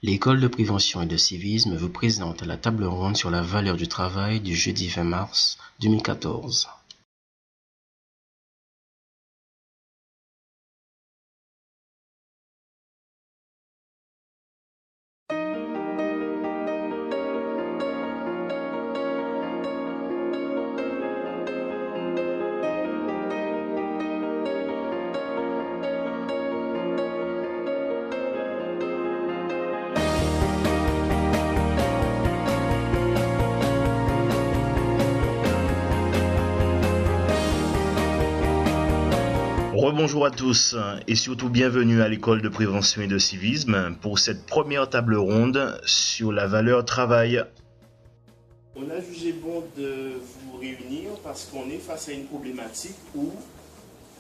L'École de prévention et de civisme vous présente la table ronde sur la valeur du travail du jeudi 20 mars 2014. Rebonjour à tous et surtout bienvenue à l'école de prévention et de civisme pour cette première table ronde sur la valeur travail. On a jugé bon de vous réunir parce qu'on est face à une problématique où,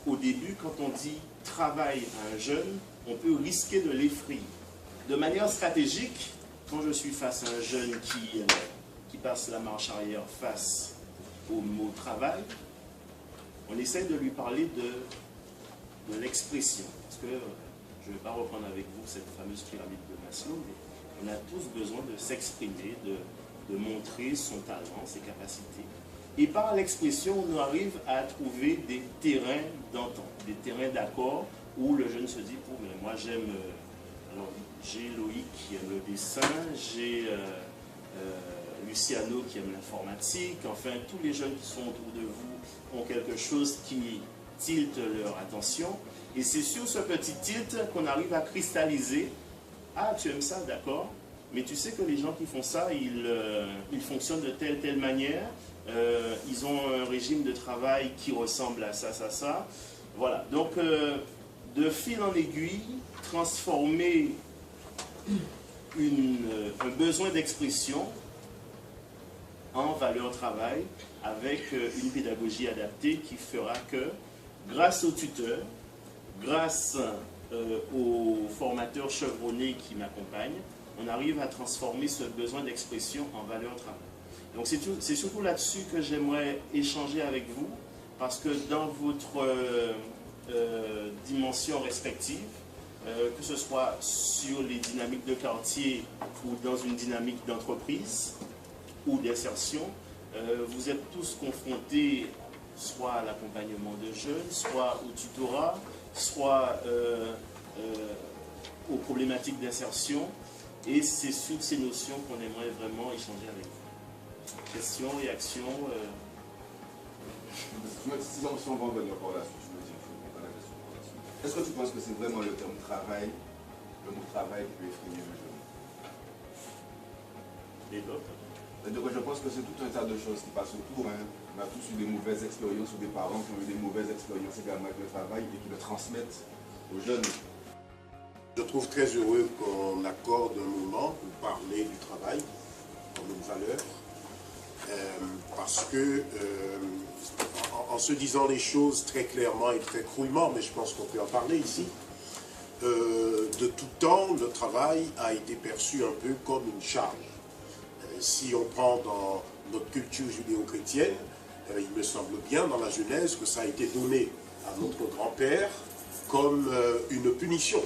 au début, quand on dit travail à un jeune, on peut risquer de l'effrayer. De manière stratégique, quand je suis face à un jeune qui passe la marche arrière face au mot travail, on essaie de lui parler de l'expression. Parce que je ne vais pas reprendre avec vous cette fameuse pyramide de Maslow, mais on a tous besoin de s'exprimer, de montrer son talent, ses capacités. Et par l'expression, on arrive à trouver des terrains d'entente, des terrains d'accord où le jeune se dit, oh, mais moi j'aime, alors j'ai Loïc qui aime le dessin, j'ai Luciano qui aime l'informatique, enfin tous les jeunes qui sont autour de vous ont quelque chose qui tilte leur attention. Et c'est sur ce petit tilt qu'on arrive à cristalliser. Ah, tu aimes ça, d'accord. Mais tu sais que les gens qui font ça, ils fonctionnent de telle manière. Ils ont un régime de travail qui ressemble à ça. Voilà. Donc, de fil en aiguille, transformer un besoin d'expression en valeur travail avec une pédagogie adaptée qui fera que, grâce au tuteur, grâce aux formateurs chevronnés qui m'accompagnent, on arrive à transformer ce besoin d'expression en valeur travail. Donc c'est surtout là-dessus que j'aimerais échanger avec vous, parce que dans votre dimension respective, que ce soit sur les dynamiques de quartier ou dans une dynamique d'entreprise ou d'insertion, vous êtes tous confrontés soit à l'accompagnement de jeunes, soit au tutorat, soit aux problématiques d'insertion. Et c'est sur ces notions qu'on aimerait vraiment échanger avec vous. Questions, réactions Si on va revenir par la suite, je me dis, il faut répondre à la question par la suite. Est-ce que tu penses que c'est vraiment le terme travail, le mot travail qui peut effrayer le jeune? et d'autres? Donc je pense que c'est tout un tas de choses qui passent autour. Hein. On a tous eu des mauvaises expériences ou des parents qui ont eu des mauvaises expériences également avec le travail et qui le transmettent aux jeunes. Je trouve très heureux qu'on accorde un moment pour parler du travail comme une valeur, parce que en se disant les choses très clairement et très cruellement, mais je pense qu'on peut en parler ici, de tout temps, le travail a été perçu un peu comme une charge. Si on prend dans notre culture judéo-chrétienne, il me semble bien dans la Genèse que ça a été donné à notre grand-père comme une punition.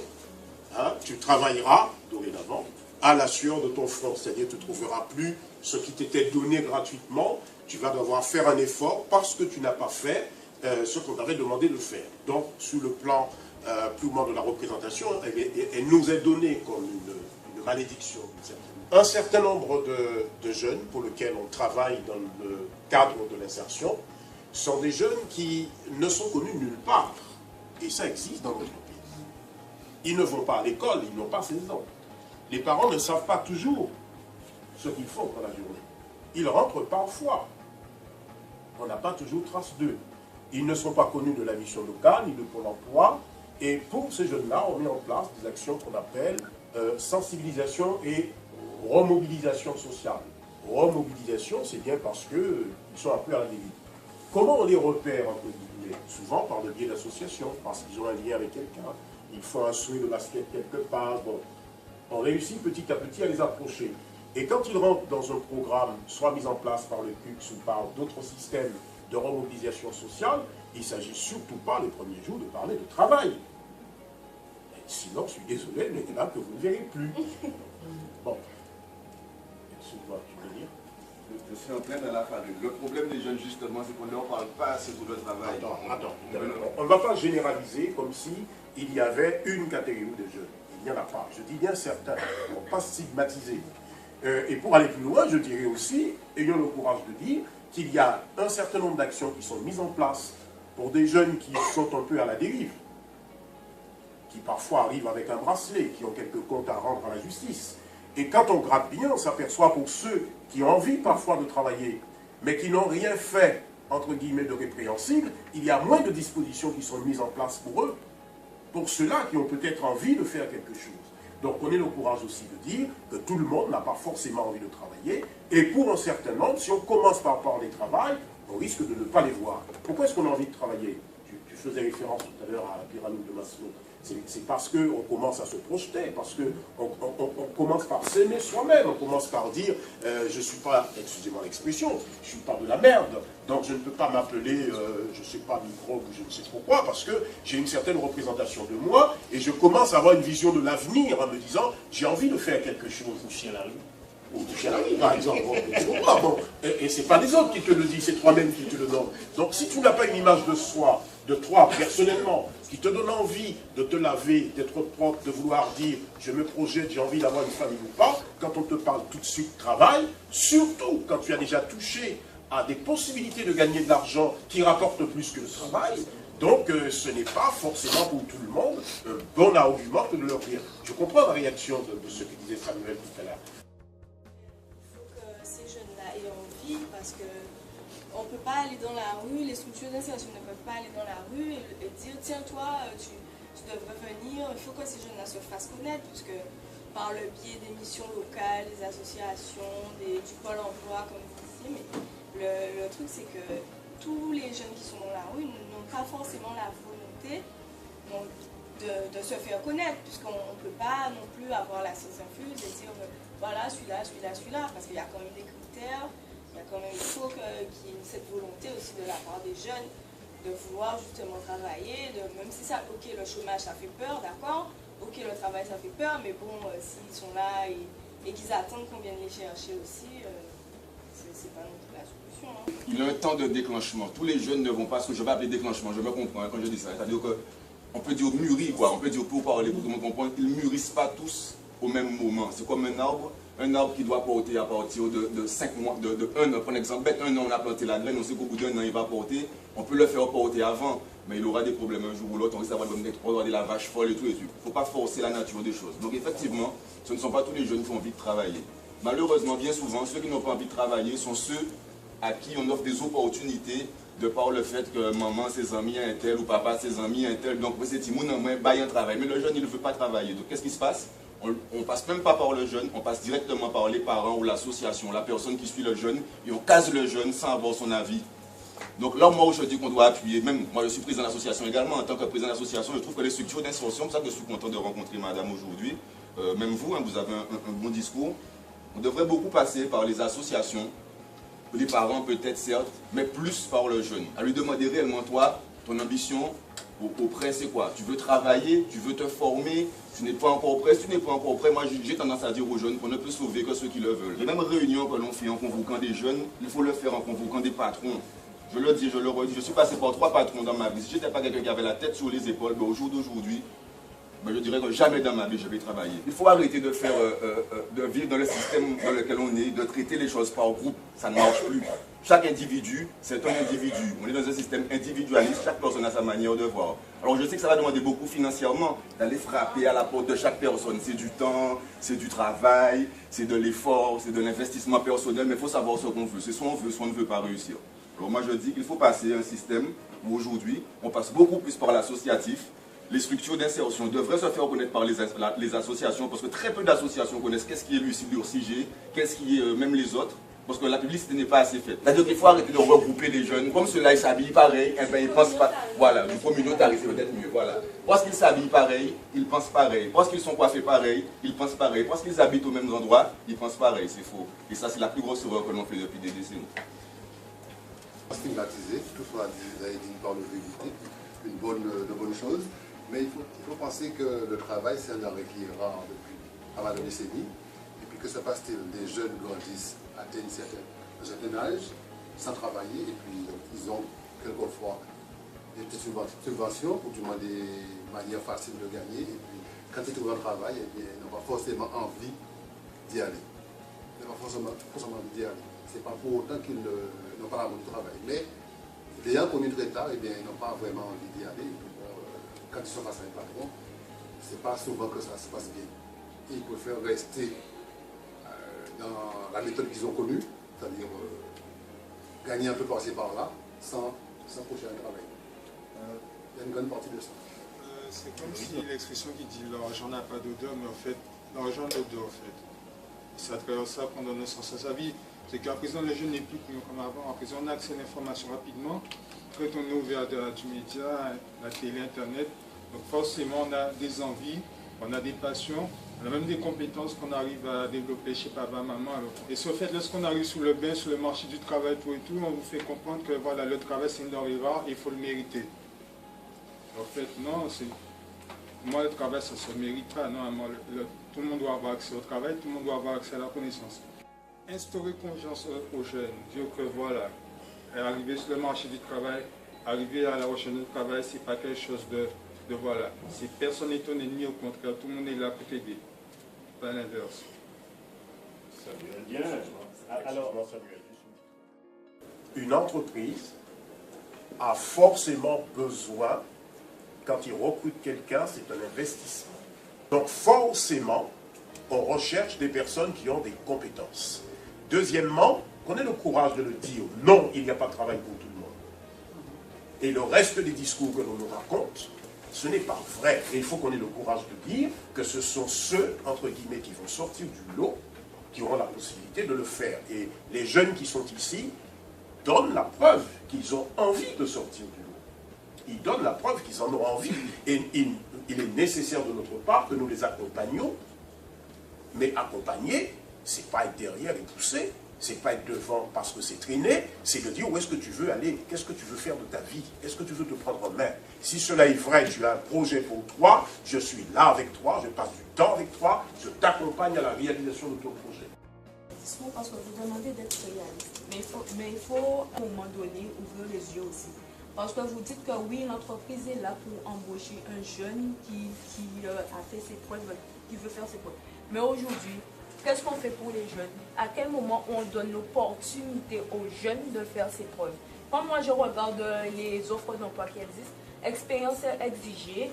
Hein, tu travailleras, dorénavant, à la sueur de ton front. C'est-à-dire, tu ne trouveras plus ce qui t'était donné gratuitement. Tu vas devoir faire un effort parce que tu n'as pas fait ce qu'on t'avait demandé de faire. Donc, sur le plan purement de la représentation, elle nous est donnée comme une malédiction. Un certain nombre de jeunes pour lesquels on travaille dans le cadre de l'insertion sont des jeunes qui ne sont connus nulle part. Et ça existe dans notre pays. Ils ne vont pas à l'école, ils n'ont pas 16 ans. Les parents ne savent pas toujours ce qu'ils font dans la journée. Ils rentrent parfois. On n'a pas toujours trace d'eux. Ils ne sont pas connus de la mission locale, ni de Pôle emploi. Et pour ces jeunes-là, on met en place des actions qu'on appelle sensibilisation et remobilisation sociale. Remobilisation, c'est bien parce qu'ils sont un peu à la dérive. Comment on les repère, entre guillemets? Souvent par le biais d'associations, parce qu'ils ont un lien avec quelqu'un. Ils font un souhait de basket quelque part. Bon. On réussit petit à petit à les approcher. Et quand ils rentrent dans un programme, soit mis en place par le CUCS ou par d'autres systèmes de remobilisation sociale, il ne s'agit surtout pas, les premiers jours, de parler de travail. Et sinon, je suis désolé, mais là que vous ne verrez plus. Bon. C'est quoi, tu veux dire? Je suis en plein dans la farine. Le problème des jeunes, justement, c'est qu'on ne leur parle pas assez pour le travail. Attends. On ne va pas généraliser comme si il y avait une catégorie de jeunes. Il n'y en a pas. Je dis bien certains. On ne va pas stigmatiser. Et pour aller plus loin, je dirais aussi, ayons le courage de dire qu'il y a un certain nombre d'actions qui sont mises en place pour des jeunes qui sont un peu à la dérive, qui parfois arrivent avec un bracelet, qui ont quelques comptes à rendre à la justice. Et quand on gratte bien, on s'aperçoit pour ceux qui ont envie parfois de travailler, mais qui n'ont rien fait, entre guillemets, de répréhensible, il y a moins de dispositions qui sont mises en place pour eux, pour ceux-là qui ont peut-être envie de faire quelque chose. Donc on ait le courage aussi de dire que tout le monde n'a pas forcément envie de travailler, et pour un certain nombre, si on commence par parler travail, on risque de ne pas les voir. Pourquoi est-ce qu'on a envie de travailler? Tu faisais référence tout à l'heure à la pyramide de Maslow. C'est parce qu'on commence à se projeter, parce qu'on commence par s'aimer soi-même, on commence par dire je ne suis pas, excusez-moi l'expression, je ne suis pas de la merde, donc je ne peux pas m'appeler, je ne sais pas, microbe ou je ne sais pourquoi, parce que j'ai une certaine représentation de moi, et je commence à avoir une vision de l'avenir en me disant j'ai envie de faire quelque chose. Toucher la rue. Ou toucher à la vie, par exemple. Et ce n'est pas les autres qui te le disent, c'est toi-même qui te le donnes. Donc si tu n'as pas une image de soi, de toi personnellement, qui te donne envie de te laver, d'être propre, de vouloir dire je me projette, j'ai envie d'avoir une famille ou pas, quand on te parle tout de suite travail, surtout quand tu as déjà touché à des possibilités de gagner de l'argent qui rapportent plus que le travail, donc ce n'est pas forcément pour tout le monde un bon argument que de leur dire. Je comprends la réaction de ce que disait Samuel tout à l'heure. Parce qu'on ne peut pas aller dans la rue, les structures d'insertion ne peuvent pas aller dans la rue et dire tiens toi tu devrais venir, il faut que ces jeunes-là se fassent connaître puisque par le biais des missions locales, des associations, du pôle emploi comme vous disiez, mais le truc c'est que tous les jeunes qui sont dans la rue n'ont pas forcément la volonté de se faire connaître puisqu'on ne peut pas non plus avoir la sauce infuse et dire voilà celui-là parce qu'il y a quand même des critères. Il y a quand même, il faut qu'il y ait cette volonté aussi de la part des jeunes de vouloir justement travailler, même si ça, ok, le chômage ça fait peur, d'accord, ok, le travail ça fait peur, mais bon, s'ils sont là et qu'ils attendent qu'on vienne les chercher aussi, c'est pas non plus la solution. Hein. Il y a un temps de déclenchement. Tous les jeunes ne vont pas, ce que je vais appeler déclenchement, je me comprends quand je dis ça, c'est-à-dire qu'on peut dire mûrir, quoi, on peut dire pour parler, pour tout le monde comprendre, ils ne mûrissent pas tous au même moment. C'est comme un arbre qui doit porter à partir de 5 mois, de 1 an, par exemple, un an on a planté la graine, on sait qu'au bout d'un an il va porter, on peut le faire porter avant, mais il aura des problèmes un jour ou l'autre, on risque d'avoir des lavages folles et tout, il ne faut pas forcer la nature des choses. Donc effectivement, ce ne sont pas tous les jeunes qui ont envie de travailler. Malheureusement, bien souvent, ceux qui n'ont pas envie de travailler sont ceux à qui on offre des opportunités de par le fait que maman, ses amis, un tel, ou papa, ses amis, un tel, donc c'est Timoun, un travail. Mais le jeune, il ne veut pas travailler. Donc qu'est-ce qui se passe? On ne passe même pas par le jeune, on passe directement par les parents ou l'association, la personne qui suit le jeune, et on case le jeune sans avoir son avis. Donc là, moi, je dis qu'on doit appuyer, même moi je suis président de l'association également, en tant que président de l'association, je trouve que les structures d'insertion, c'est pour ça que je suis content de rencontrer madame aujourd'hui, même vous, hein, vous avez un bon discours, on devrait beaucoup passer par les associations, les parents peut-être certes, mais plus par le jeune. À lui demander réellement, toi, ton ambition, auprès, c'est quoi? Tu veux travailler, tu veux te former, tu n'es pas encore prêt. Si tu n'es pas encore prêt, moi j'ai tendance à dire aux jeunes qu'on ne peut sauver que ceux qui le veulent. Les mêmes réunions que l'on fait en convoquant des jeunes, il faut le faire en convoquant des patrons. Je le dis, je le redis, je suis passé par 3 patrons dans ma vie. Si je n'étais pas quelqu'un qui avait la tête sur les épaules, au jour d'aujourd'hui, je dirais que jamais dans ma vie je vais travailler. Il faut arrêter de faire, de vivre dans le système dans lequel on est, de traiter les choses par groupe, ça ne marche plus. Chaque individu, c'est un individu. On est dans un système individualiste, chaque personne a sa manière de voir. Alors je sais que ça va demander beaucoup financièrement, d'aller frapper à la porte de chaque personne. C'est du temps, c'est du travail, c'est de l'effort, c'est de l'investissement personnel, mais il faut savoir ce qu'on veut. C'est soit on veut, soit on ne veut pas réussir. Alors moi je dis qu'il faut passer un système où aujourd'hui, on passe beaucoup plus par l'associatif. Les structures d'insertion devraient se faire reconnaître par les associations, parce que très peu d'associations connaissent qu'est-ce qui est l'URCG, qu'est-ce qui est même les autres, parce que la publicité n'est pas assez faite. C'est-à-dire qu'il faut arrêter de regrouper les jeunes, comme ceux-là ils s'habillent pareil, et ben ils pensent pas, voilà, du communautarisme c'est peut-être mieux, voilà. Parce qu'ils s'habillent pareil, ils pensent pareil, parce qu'ils sont coiffés pareil, ils pensent pareil, parce qu'ils habitent au même endroit, ils pensent pareil, c'est faux. Et ça c'est la plus grosse erreur que l'on fait depuis des décennies. Stigmatiser, toutefois vous avez dit une part de vérité, de bonnes choses. Mais il faut penser que le travail, c'est un arrêt qui est rare depuis pas mal de décennies. puis que se passe-t-il? Les jeunes grandissent, atteignent un certain âge, sans travailler, et puis ils ont quelquefois des petites subventions, ou du moins des manières faciles de gagner, et puis quand ils trouvent un travail, eh bien, ils n'ont pas forcément envie d'y aller. Ils n'ont pas forcément envie d'y aller. Ce n'est pas pour autant qu'ils n'ont pas l'amour du travail. Mais ayant connu très tard, eh bien, ils n'ont pas vraiment envie d'y aller. Et puis, bon, quand ils sont face à un patron, ce n'est pas souvent que ça se passe bien. Ils préfèrent rester dans la méthode qu'ils ont connue, c'est-à-dire gagner un peu par-ci par-là, sans s'approcher d'un travail. Il y a une grande partie de ça. C'est comme si l'expression qui dit l'argent n'a pas d'odeur, mais en fait, l'argent a d'odeur en fait. C'est à travers ça qu'on donne un sens à sa vie. C'est qu'à présent, les jeunes n'est plus comme avant. À présent, on a accès à l'information rapidement. Quand on est ouvert du média, la télé, Internet, donc forcément, on a des envies, on a des passions, on a même des compétences qu'on arrive à développer chez papa, maman. Alors. Et sur le fait, lorsqu'on arrive sur le bain, sur le marché du travail, tout et tout, on vous fait comprendre que voilà, le travail, c'est une denrée rare et il faut le mériter. En fait, non, moi, le travail, ça ne se mérite pas. Non, moi, tout le monde doit avoir accès au travail, tout le monde doit avoir accès à la connaissance. Instaurer confiance aux jeunes, dire que voilà, arriver sur le marché du travail, arriver à la recherche du travail, ce n'est pas quelque chose de voilà. Si personne n'est ton ennemi, au contraire, tout le monde est là pour t'aider. Pas l'inverse. Bien. Alors, Une entreprise a forcément besoin, quand il recrute quelqu'un, c'est un investissement. Donc forcément, on recherche des personnes qui ont des compétences. Deuxièmement, qu'on ait le courage de le dire, non, il n'y a pas de travail pour tout le monde. Et le reste des discours que l'on nous raconte, ce n'est pas vrai. Et il faut qu'on ait le courage de dire que ce sont ceux, entre guillemets, qui vont sortir du lot, qui auront la possibilité de le faire. Et les jeunes qui sont ici donnent la preuve qu'ils ont envie de sortir du lot. Ils donnent la preuve qu'ils en ont envie. Et il est nécessaire de notre part que nous les accompagnions. Mais accompagner, c'est pas être derrière et pousser, c'est pas être devant parce que c'est traîné, c'est de dire où est-ce que tu veux aller, qu'est-ce que tu veux faire de ta vie, est-ce que tu veux te prendre en main. Si cela est vrai, tu as un projet pour toi, je suis là avec toi, je passe du temps avec toi, je t'accompagne à la réalisation de ton projet. Parce que vous demandez d'être réaliste, mais il faut à un moment donné ouvrir les yeux aussi. Parce que vous dites que oui, l'entreprise est là pour embaucher un jeune qui a fait ses preuves, qui veut faire ses preuves. Mais aujourd'hui, qu'est-ce qu'on fait pour les jeunes? À quel moment on donne l'opportunité aux jeunes de faire ses preuves? Quand moi je regarde les offres d'emploi qui existent, expérience exigée,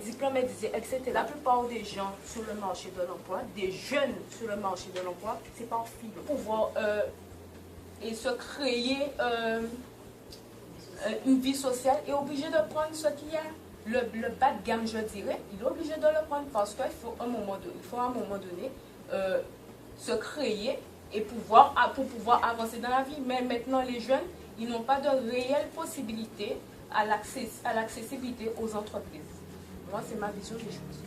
diplôme exigé, etc. La plupart des gens sur le marché de l'emploi, des jeunes sur le marché de l'emploi, c'est par fil. Pouvoir et se créer une vie sociale est obligé de prendre ce qu'il y a. Le bas de gamme, je dirais, il est obligé de le prendre parce qu'il faut à un moment donné se créer et pour pouvoir avancer dans la vie. Mais maintenant, les jeunes, ils n'ont pas de réelle possibilité à l'accessibilité aux entreprises. Moi, c'est ma vision des choses.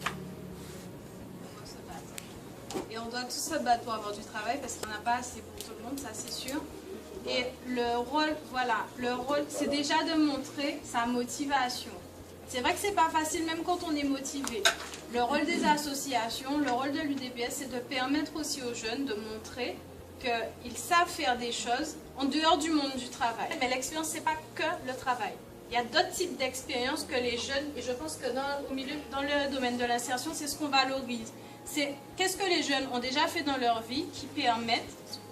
Et on doit tous se battre pour avoir du travail parce qu'on n'a pas assez pour tout le monde, ça c'est sûr. Et le rôle, c'est déjà de montrer sa motivation. C'est vrai que c'est pas facile même quand on est motivé. Le rôle des associations, le rôle de l'UDPS, c'est de permettre aussi aux jeunes de montrer qu'ils savent faire des choses en dehors du monde du travail. Mais l'expérience, c'est pas que le travail. Il y a d'autres types d'expériences que les jeunes, et je pense que dans le domaine de l'insertion, c'est ce qu'on valorise. C'est qu'est-ce que les jeunes ont déjà fait dans leur vie qui permettent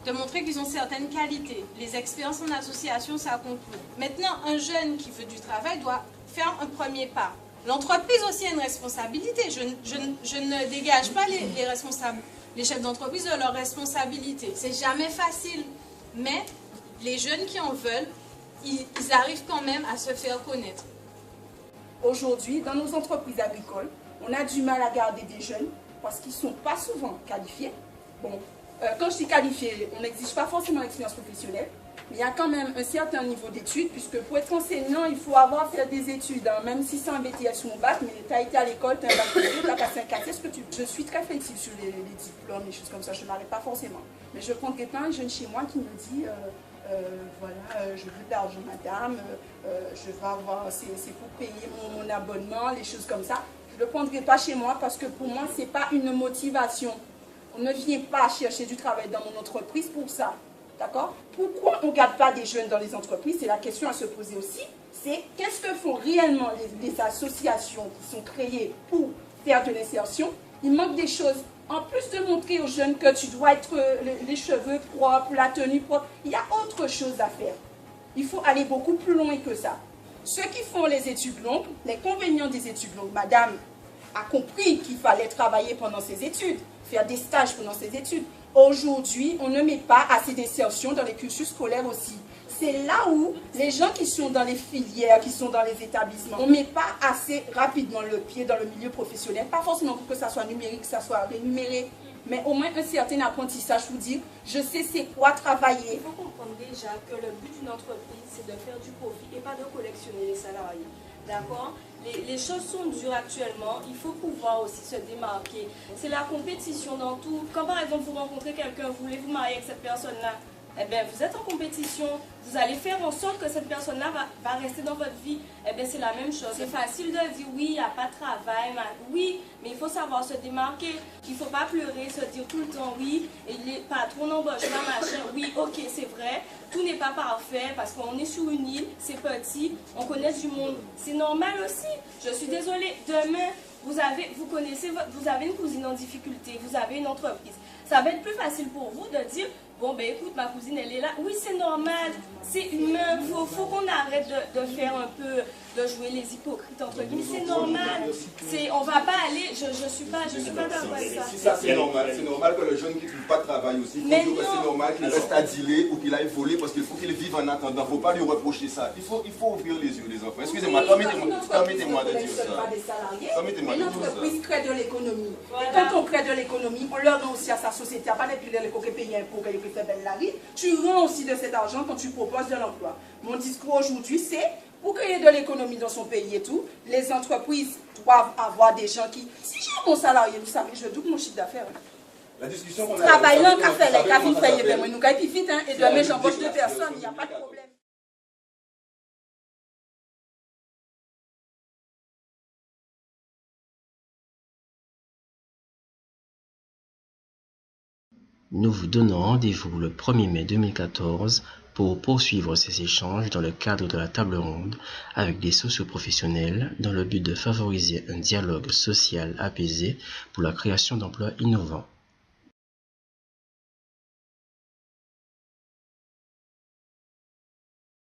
de montrer qu'ils ont certaines qualités. Les expériences en association, ça compte. Maintenant, un jeune qui veut du travail doit faire un premier pas. L'entreprise aussi a une responsabilité. Je ne dégage pas les responsables, les chefs d'entreprise de leurs responsabilités. C'est jamais facile. Mais les jeunes qui en veulent, ils arrivent quand même à se faire connaître. Aujourd'hui, dans nos entreprises agricoles, on a du mal à garder des jeunes parce qu'ils ne sont pas souvent qualifiés. Bon, quand je dis qualifié, on n'exige pas forcément l'expérience professionnelle, mais il y a quand même un certain niveau d'études, puisque pour être enseignant, il faut avoir fait des études, hein, même si c'est un BTS ou un bac, mais tu as été à l'école, tu as un bac, tu as passé un 4, est-ce que je suis très flexible sur les diplômes, les choses comme ça, je ne m'arrête pas forcément. Mais je prendrai pas un jeune chez moi qui me dit, voilà, je veux de l'argent madame, je vais avoir, c'est pour payer mon abonnement, les choses comme ça. Je ne le prendrai pas chez moi parce que pour moi, ce n'est pas une motivation. On ne vient pas chercher du travail dans mon entreprise pour ça. D'accord? Pourquoi on ne garde pas des jeunes dans les entreprises? C'est la question à se poser aussi. C'est qu'est-ce que font réellement les associations qui sont créées pour faire de l'insertion? Il manque des choses. En plus de montrer aux jeunes que tu dois être les cheveux propres, la tenue propre, il y a autre chose à faire. Il faut aller beaucoup plus loin que ça. Ceux qui font les études longues, les convénients des études longues, madame a compris qu'il fallait travailler pendant ses études, faire des stages pendant ses études. Aujourd'hui, on ne met pas assez d'insertion dans les cursus scolaires aussi. C'est là où les gens qui sont dans les filières, qui sont dans les établissements, on ne met pas assez rapidement le pied dans le milieu professionnel. Pas forcément pour que ça soit numérique, que ça soit rémunéré, mais au moins un certain apprentissage pour dire, je sais c'est quoi travailler. Il faut comprendre déjà que le but d'une entreprise, c'est de faire du profit et pas de collectionner les salariés. D'accord? Les choses sont dures actuellement, il faut pouvoir aussi se démarquer. C'est la compétition dans tout. Quand par exemple vous rencontrez quelqu'un, vous voulez vous marier avec cette personne-là, eh bien, vous êtes en compétition, vous allez faire en sorte que cette personne-là va rester dans votre vie. Eh bien, c'est la même chose. C'est facile de dire oui, il n'y a pas de travail, oui, mais il faut savoir se démarquer. Il ne faut pas pleurer, se dire tout le temps oui, et les patrons n'embauchent pas, machin. Oui, ok, c'est vrai, tout n'est pas parfait parce qu'on est sur une île, c'est petit, on connaît du monde. C'est normal aussi. Je suis désolée, demain, vous avez une cousine en difficulté, vous avez une entreprise. Ça va être plus facile pour vous de dire, bon ben écoute, ma cousine elle est là. Oui, c'est normal, c'est humain, faut qu'on arrête de faire un peu, de jouer les hypocrites entre guillemets. C'est normal, on va pas aller, je suis pas d'accord avec ça. Si ça c'est normal que le jeune qui ne trouve pas de travail aussi, c'est normal qu'il reste à dealer ou qu'il aille voler parce qu'il faut qu'il vive en attendant. Il ne faut pas lui reprocher ça. Il faut ouvrir les yeux les enfants. Excusez-moi, permettez-moi de dire ça. Permettez-moi de dire ça. L'entreprise crée de l'économie. Et quand on crée de l'économie, on leur rend aussi à sa société, à pas depuis les coquets payés impôts, tu rends aussi de cet argent quand tu proposes de l'emploi. Mon discours aujourd'hui, c'est pour créer de l'économie dans son pays et tout, les entreprises doivent avoir des gens qui... Si j'ai mon salarié, vous savez, je double mon chiffre d'affaires. La discussion qu'on a... Travail là, qu'a fait les cabines payées, mais nous, puis vite, et demain, j'embauche 2 personnes, il n'y a pas de problème. Nous vous donnons rendez-vous le 1er mai 2014 pour poursuivre ces échanges dans le cadre de la table ronde avec des socioprofessionnels dans le but de favoriser un dialogue social apaisé pour la création d'emplois innovants.